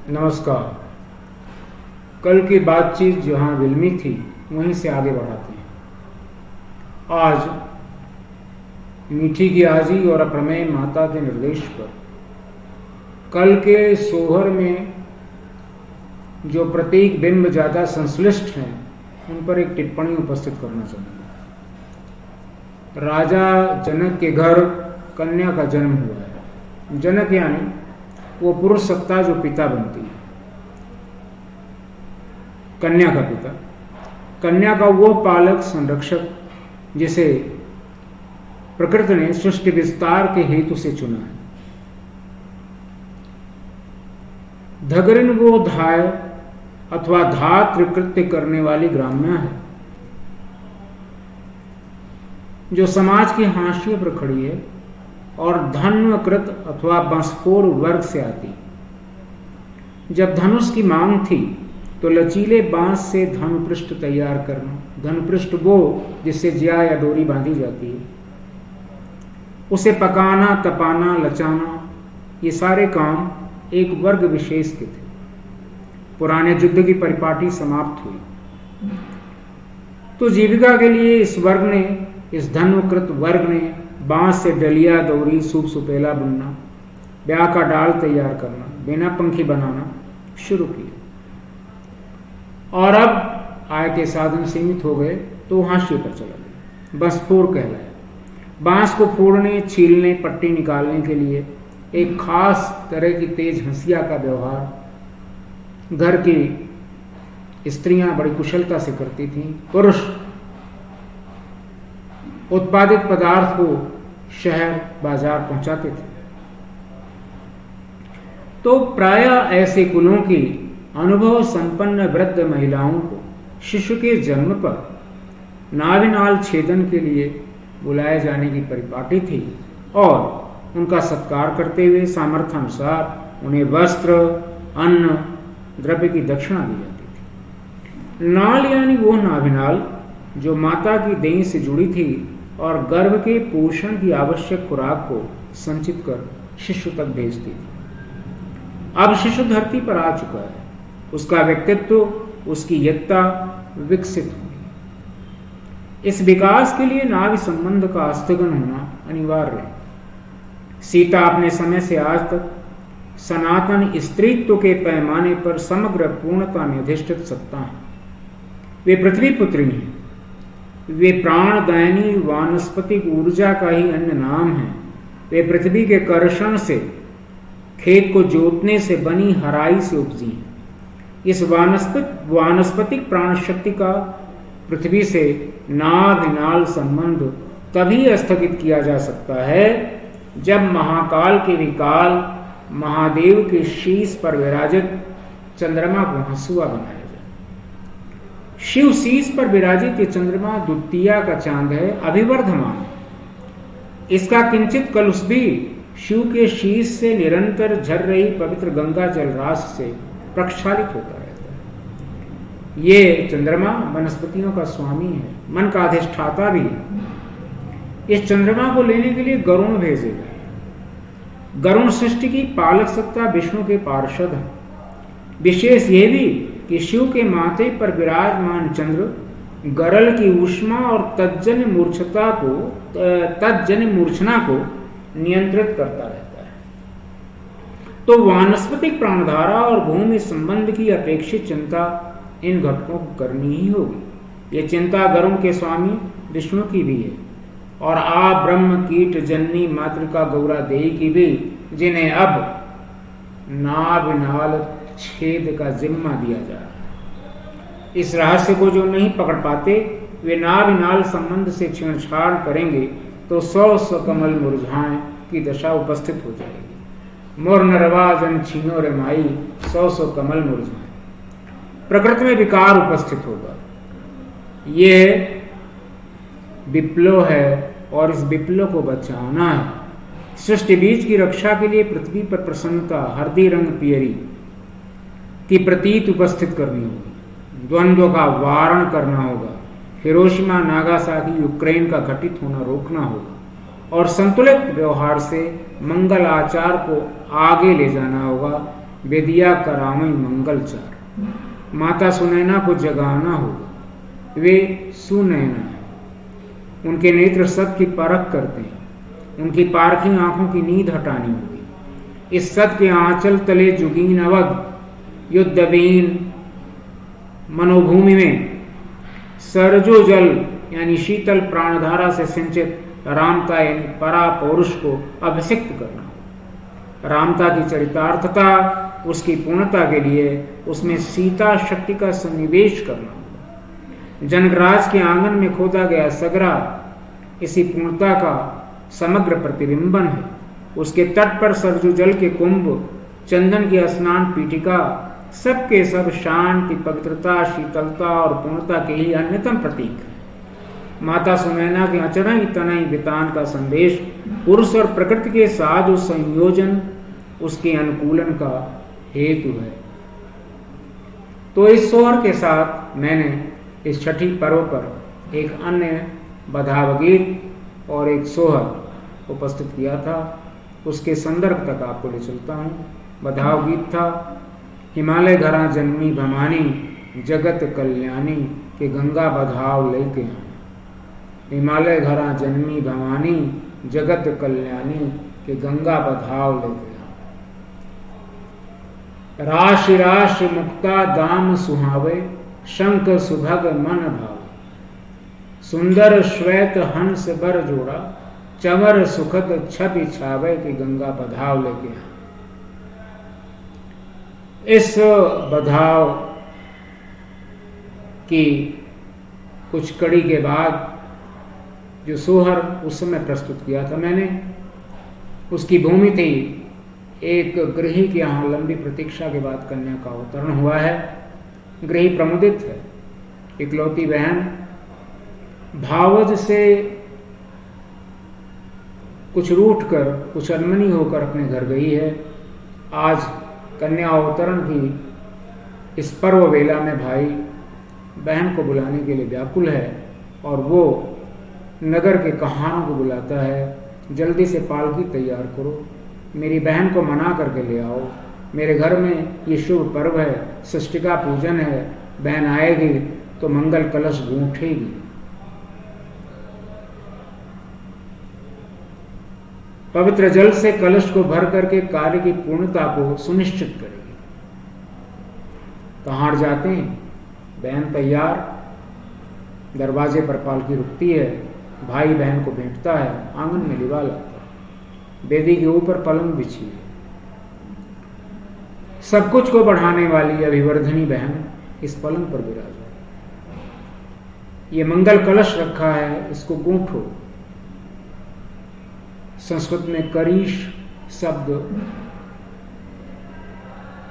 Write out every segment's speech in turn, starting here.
नमस्कार। कल की बातचीत जहां विलमी थी वहीं से आगे बढ़ाते हैं। आज मीठी की आजी और अप्रमेय माता के निर्देश पर कल के सोहर में जो प्रतीक बिंब ज़्यादा संश्लिष्ट हैं उन पर एक टिप्पणी उपस्थित करना चाहूँगा। राजा जनक के घर कन्या का जन्म हुआ है। जनक यानी वो पुरुष सत्ता जो पिता बनती है, कन्या का पिता, कन्या का वो पालक संरक्षक जिसे प्रकृति ने सृष्टि विस्तार के हेतु से चुना है। धगरिन वो धाय अथवा धात्र कृत्य करने वाली ग्राम्या है जो समाज की हाशिए पर खड़ी है और धन्वकृत अथवा बंसफोर वर्ग से आती। जब धनुष की मांग थी तो लचीले बांस से धनुपृष्ठ तैयार करना, धनुपृष्ठ वो जिससे जिया या डोरी बांधी जाती है, उसे पकाना, तपाना, लचाना, ये सारे काम एक वर्ग विशेष के थे। पुराने युद्ध की परिपाटी समाप्त हुई तो जीविका के लिए इस वर्ग ने, इस धन्वकृत वर्ग ने बांस से डलिया, दौरी, सूप सुपेला बुनना, ब्याह का डाल तैयार करना, बिना पंखी बनाना शुरू किया। और अब आय के साधन सीमित हो गए तो हाशिए पर चला गया। बंसफोर कहलाया। बांस को फोड़ने, छीलने, पट्टी निकालने के लिए एक खास तरह की तेज हंसिया का व्यवहार घर की स्त्रियां बड़ी कुशलता से करती थीं। पुरुष उत्पादित पदार्थ को शहर बाजार पहुंचाते थे। तो प्रायः ऐसे कुलों की अनुभव संपन्न वृद्ध महिलाओं को शिशु के जन्म पर नाभिनाल छेदन के लिए बुलाए जाने की परिपाटी थी और उनका सत्कार करते हुए सामर्थ्य अनुसार उन्हें वस्त्र, अन्न, द्रव्य की दक्षिणा दी जाती थी। नाल यानी वो नाभिनाल जो माता की देह से जुड़ी थी और गर्भ के पोषण की आवश्यक खुराक को संचित कर शिशु तक भेजती थी। अब शिशु धरती पर आ चुका है। उसका व्यक्तित्व, उसकी यत्ता विकसित हुई। इस विकास के लिए नाभि संबंध का आस्थगन होना अनिवार्य है। सीता अपने समय से आज तक सनातन स्त्रीत्व के पैमाने पर समग्र पूर्णता में अधिष्ठित सत्ता है। वे पृथ्वी पुत्री हैं। वे प्राणदायिनी वानस्पतिक ऊर्जा का ही अन्य नाम है। वे पृथ्वी के कर्षण से, खेत को जोतने से बनी हराई से उपजी हैं। इस वानस्पतिक प्राण शक्ति का पृथ्वी से नाभिनाल संबंध तभी स्थगित किया जा सकता है जब महाकाल के विकाल महादेव के शीश पर विराजित चंद्रमा को हंसुआ बनाया जाए। शिव शीश पर विराजित ये चंद्रमा द्वितीया का चांद है, अभिवर्धमान। इसका किंचित कलुष भी शिव के शीश से निरंतर झर रही पवित्र गंगा जल राशि से प्रक्षालित होता रहता है। ये चंद्रमा वनस्पतियों का स्वामी है, मन का अधिष्ठाता भी है। इस चंद्रमा को लेने के लिए गरुण भेजे गए। गरुण सृष्टि की पालक सत्ता विष्णु के पार्षद है। विशेष ये भी कि शिव के माथे पर विराजमान चंद्र गरल की ऊष्मा और तज्जन्य मूर्छना को नियंत्रित करता रहता है। तो वानस्पतिक प्राणधारा और भूमि संबंध की अपेक्षित चिंता इन घटकों को करनी ही होगी। ये चिंता गरुण के स्वामी विष्णु की भी है और आ ब्रह्म कीट जननी मातृका गौरा देवी की भी, जिन्हें अब नाभिनाल छेद का जिम्मा दिया जा रहा है। इस रहस्य को जो नहीं पकड़ पाते वे नाभिनाल संबंध से छेड़छाड़ करेंगे तो 100 कमल मुरझाएं की दशा उपस्थित हो जाएगी। मोर नरवा जन छीनो रे माई, 100 कमल मुरझाएं। प्रकृति में विकार उपस्थित होगा। ये विप्लव है और इस विप्लव को बचाना है। सृष्टि बीज की रक्षा के लिए पृथ्वी पर प्रसन्नता, हरदी रंग पियरी की प्रतीत उपस्थित करनी होगी। द्वंद्व का वारण करना होगा। हिरोशिमा, नागासाकी, यूक्रेन का घटित होना रोकना होगा और संतुलित व्यवहार से मंगल आचार को आगे ले जाना होगा। बेदिया करावई मंगलचार। माता सुनैना को जगाना होगा, वे सुनैना है। उनके नेत्र सत की परख करते हैं, उनकी पारखी आंखों की नींद हटानी होगी। इस सत के आंचल तले जुगीन अवध युद्धवीन मनोभूमि में सरजो जल यानी शीतल प्राणधारा से सिंचित रामता यानी परा पौरुष को अभिषिक्त करना हो। रामता की चरितार्थता, उसकी पूर्णता के लिए उसमें सीता शक्ति का सन्निवेश करना होगा। जनकराज के आंगन में खोदा गया सगरा इसी पूर्णता का समग्र प्रतिबिंबन है। उसके तट पर सरजू जल के कुंभ, चंदन की स्नान पीठिका, सबके सब शांति, पवित्रता, शीतलता और पूर्णता के ही अन्यतम प्रतीक है। माता सुनैना के अचरई तनई वितान का संदेश पुरुष और प्रकृति के साधु संयोजन, उसके अनुकूलन का हेतु है। तो इस सोहर के साथ मैंने इस छठी पर्व पर एक अन्य बधाव गीत और एक सोहर उपस्थित किया था। उसके संदर्भ तक आपको ले चलता हूँ। बधाव गीत था, हिमालय घरा जन्मी भवानी जगत कल्याणी के गंगा बधाव लेके आए। हिमालय घरा जन्मी भवानी जगत कल्याणी के गंगा बधाव लेके आए। राशि राशि मुक्ता दाम सुहावे, शंख सुभग मन भावे। सुंदर श्वेत हंस बर जोड़ा, चवर सुखद छवि छावे के गंगा बधाव लेके आए। इस बधाव की कुछ कड़ी के बाद जो सोहर उस समय प्रस्तुत किया था मैंने, उसकी भूमि थी एक गृही के यहाँ लंबी प्रतीक्षा के बाद कन्या का अवतरण हुआ है। गृही प्रमुदित है, इकलौती बहन भावज से कुछ रूठ कर, कुछ अनमनी होकर अपने घर गई है। आज कन्या अवतरण की इस पर्व वेला में भाई बहन को बुलाने के लिए व्याकुल है और वो नगर के कहानों को बुलाता है, जल्दी से पालकी तैयार करो, मेरी बहन को मना करके ले आओ, मेरे घर में ये शुभ पर्व है, षष्टिका पूजन है, बहन आएगी तो मंगल कलश गूंथेगी। पवित्र जल से कलश को भर करके कार्य की पूर्णता को सुनिश्चित करेगी। कहार जाते हैं, बहन तैयार, दरवाजे पर पालकी रुकती है, भाई बहन को भेंटता है, आंगन में लिवा लाता है, बेदी के ऊपर पलंग बिछी है। सब कुछ को बढ़ाने वाली अभिवर्धनी बहन इस पलंग पर विराज है। ये मंगल कलश रखा है, इसको गूंथो। संस्कृत में करीश शब्द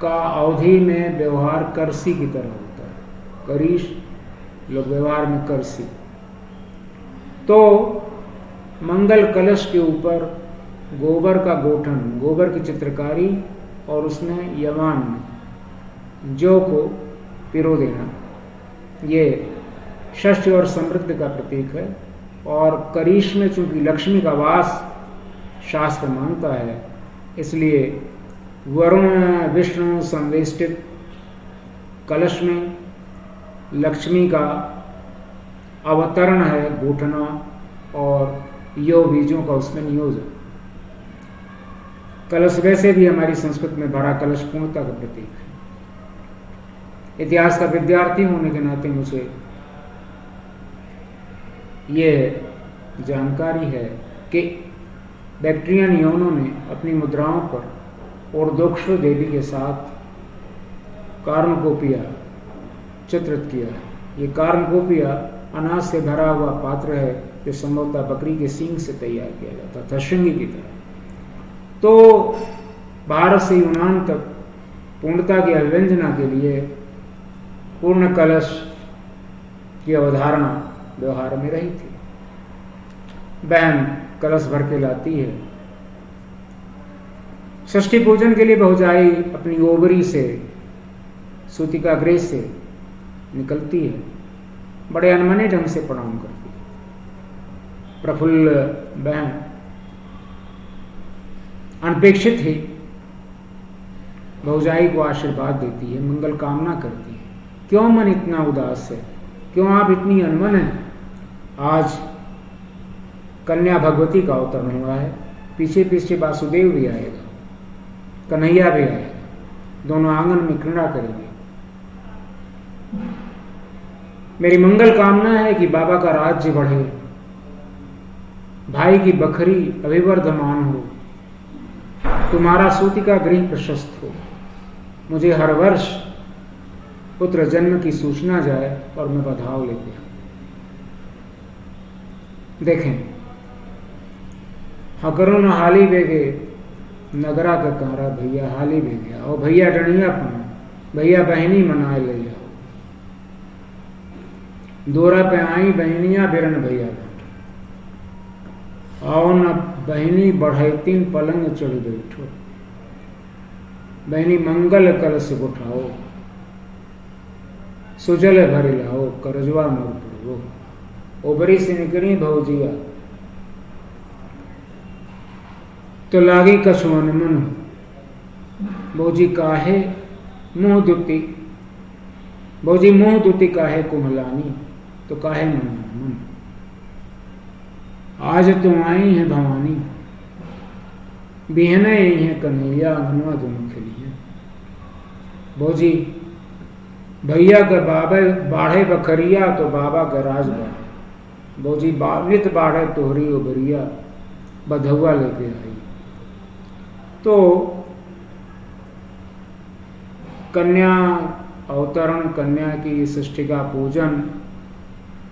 का अवधि में व्यवहार करसी की तरह होता है। करीश लोग व्यवहार में करसी। तो मंगल कलश के ऊपर गोबर का गोठन, गोबर की चित्रकारी और उसमें यवान में जौ को पिरो देना, ये शस्य और समृद्धि का प्रतीक है। और करीश में चूंकि लक्ष्मी का वास शास्त्र मानता है, इसलिए वरुण विष्णु संवेष्टित कलश में लक्ष्मी का अवतरण है, गोठना और यो बीजों का उसमें नियोजन। कलश वैसे भी हमारी संस्कृत में भरा कलश पूर्णता का प्रतीक है। इतिहास का विद्यार्थी होने के नाते मुझे ये जानकारी है कि बैक्ट्रियन यवनों ने अपनी मुद्राओं पर ओर्दोक्सो देवी के साथ कार्नकोपिया चित्रित किया है। ये कार्नकोपिया अनाज से भरा हुआ पात्र है जो संभवतः बकरी के सींग से तैयार किया जाता था, श्रृंगी की तरह। तो भारत से यूनान तक पूर्णता की अभिव्यंजना के लिए पूर्ण कलश की अवधारणा व्यवहार में रही थी। बहन कलश भर के लाती है। षष्ठी पूजन के लिए बहुजाई अपनी ओवरी से, सूतिका गृह से निकलती है, बड़े अनमने ढंग से प्रणाम करती है। प्रफुल्ल बहन अनपेक्षित ही भौजाई को आशीर्वाद देती है, मंगल कामना करती है। क्यों मन इतना उदास है, क्यों आप इतनी अनमन हैं? आज कन्या भगवती का अवतरण हुआ है, पीछे पीछे वासुदेव भी आएगा, कन्हैया भी आएगा, दोनों आंगन में क्रीड़ा करेंगे। मेरी मंगल कामना है कि बाबा का राज्य बढ़े, भाई की बखरी अभिवर्धमान हो, तुम्हारा सूती का गृह प्रशस्त हो, मुझे हर वर्ष पुत्र जन्म की सूचना जाए और मैं बधाव लेते हैं। देखें, हकरों न हाली बेगे नगरा का कारा भैया हाली बेगे, और भैया डणिया पना भैया बहनी मनाए ले जाओ, दोरा पे आई बहनिया बिरन भैया आओ न बहनी बढ़ैतीन पलंग चढ़ बैठो, बहनी मंगल कलश उठाओ, सुजल भर लाओ करजवा मोर पड़ो, ओबरी से निकली भौजिया तो लागी कछुअन मन, भौजी काहे मुंह दुती, भौजी मुंह दुती काहे कुमलानी, तो काहे मन मन, आज तो आई है भवानी, बिहने यही है कन्हैया मनवा दोनों खिली है। भौजी भैया का बाबे बाढ़े बखरिया तो बाबा का राज बाढ़े, भौजी बावित बाढ़े तोहरी उबरिया बधुआ लेके आई। तो कन्या अवतरण, कन्या की सृष्टि का पूजन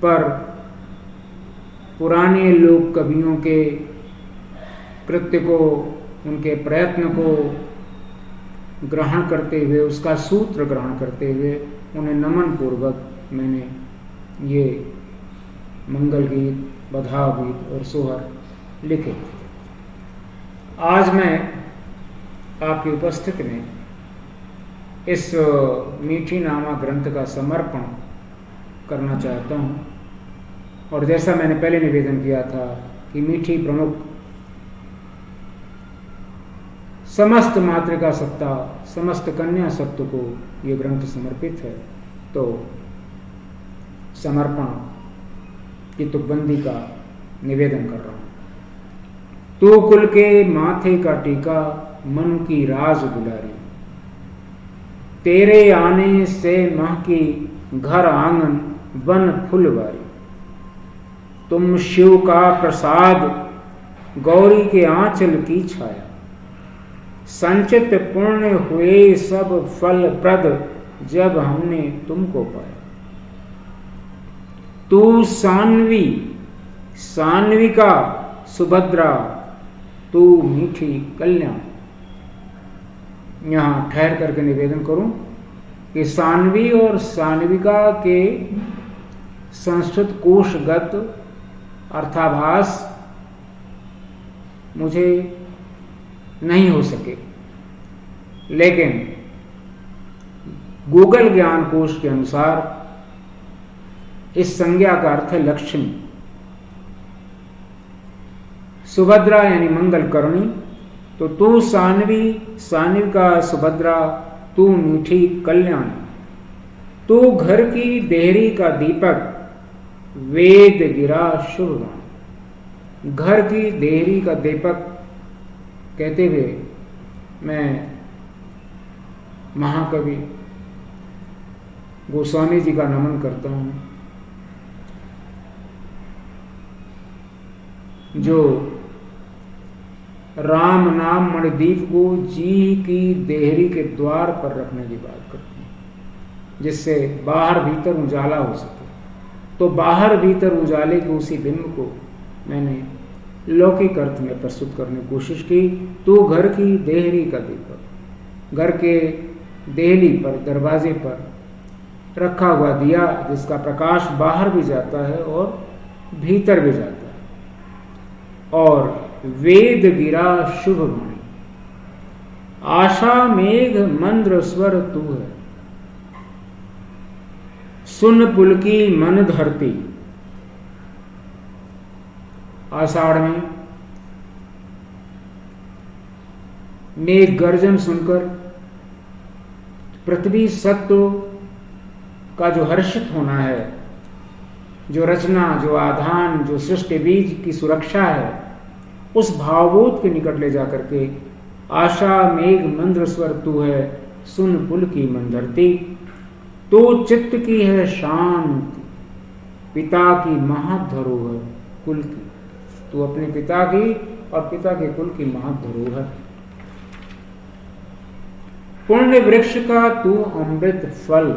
पर पुराने लोक कवियों के कृत्य को, उनके प्रयत्न को ग्रहण करते हुए, उसका सूत्र ग्रहण करते हुए उन्हें नमन पूर्वक मैंने ये मंगल गीत, बधाव गीत और सोहर लिखे। आज मैं आपकी उपस्थिति में इस मीठी नामा ग्रंथ का समर्पण करना चाहता हूँ। और जैसा मैंने पहले निवेदन किया था कि मीठी प्रमुख समस्त मातृका सत्ता, समस्त कन्या सत्व को ये ग्रंथ समर्पित है, तो समर्पण की तुकबंदी का निवेदन कर रहा हूँ। तू कुल के माथे का टीका, मन की राज दुलारी, तेरे आने से माह की घर आंगन वन फुलवारी, तुम शिव का प्रसाद, गौरी के आंचल की छाया, संचित पुण्य हुए सब फल प्रद जब हमने तुमको पाया। तू सान्वी, सान्विका सुभद्रा, तू मीठी कल्याण। यहां ठहर करके निवेदन करूं कि सान्वी और सान्विका के संस्कृत कोशगत अर्थाभास मुझे नहीं हो सके, लेकिन गूगल ज्ञान कोश के अनुसार इस संज्ञा का अर्थ है लक्ष्मी। सुभद्रा यानी मंगल करणी, तो तू सान्वी, सान्विका सुभद्रा, तू मीठी कल्याण, तू घर की देहरी का दीपक, वेद गिरा शुभगान। घर की देहरी का दीपक कहते हुए मैं महाकवि गोस्वामी जी का नमन करता हूं, जो राम नाम मणिदीप को जी की देहरी के द्वार पर रखने की बात करते हैं, जिससे बाहर भीतर उजाला हो सके। तो बाहर भीतर उजाले के उसी बिंब को मैंने लौकिक अर्थ में प्रस्तुत करने की कोशिश की। तू घर की देहरी का दीपक, घर के देहली पर, दरवाजे पर रखा हुआ दिया, जिसका प्रकाश बाहर भी जाता है और भीतर भी जाता है। और वेद गिरा शुभ वाणी, आशा मेघ मंद्र स्वर तू है, सुन पुलकी मन धरती। आषाढ़ में मेघ गर्जन सुनकर पृथ्वी सत्व का जो हर्षित होना है, जो रचना, जो आधान, जो सृष्टि बीज की सुरक्षा है, उस भावबोध के निकट ले जाकर के आशा मेघ मंद्र स्वर तू है, सुन पुल की मंदरती, तो चित्त की है शांति, पिता की महाधरोहर कुल की। तू अपने पिता की और पिता के कुल की महाधरोहर। पुण्य वृक्ष का तू अमृत फल,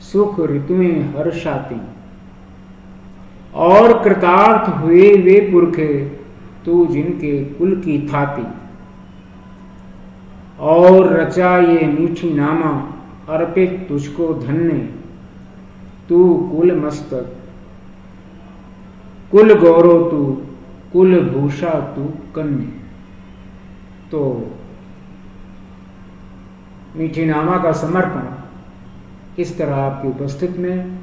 सुख ऋतुएं हर्षाती, और कृतार्थ हुए वे पुरखे, तू जिनके कुल की थाती। और रचा ये मीठी नामा, अर्पित तुझको धन्य, तू कुल मस्तक, कुल गौरव तू, कुल भूषा तू कन्या। तो मीठी नामा का समर्पण इस तरह आपकी उपस्थित में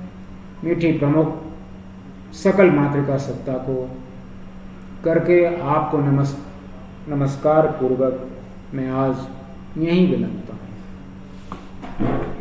मीठी प्रमुख सकल मातृका सत्ता को करके आपको नमस्कार पूर्वक मैं आज यहीं विनम्रता हूँ।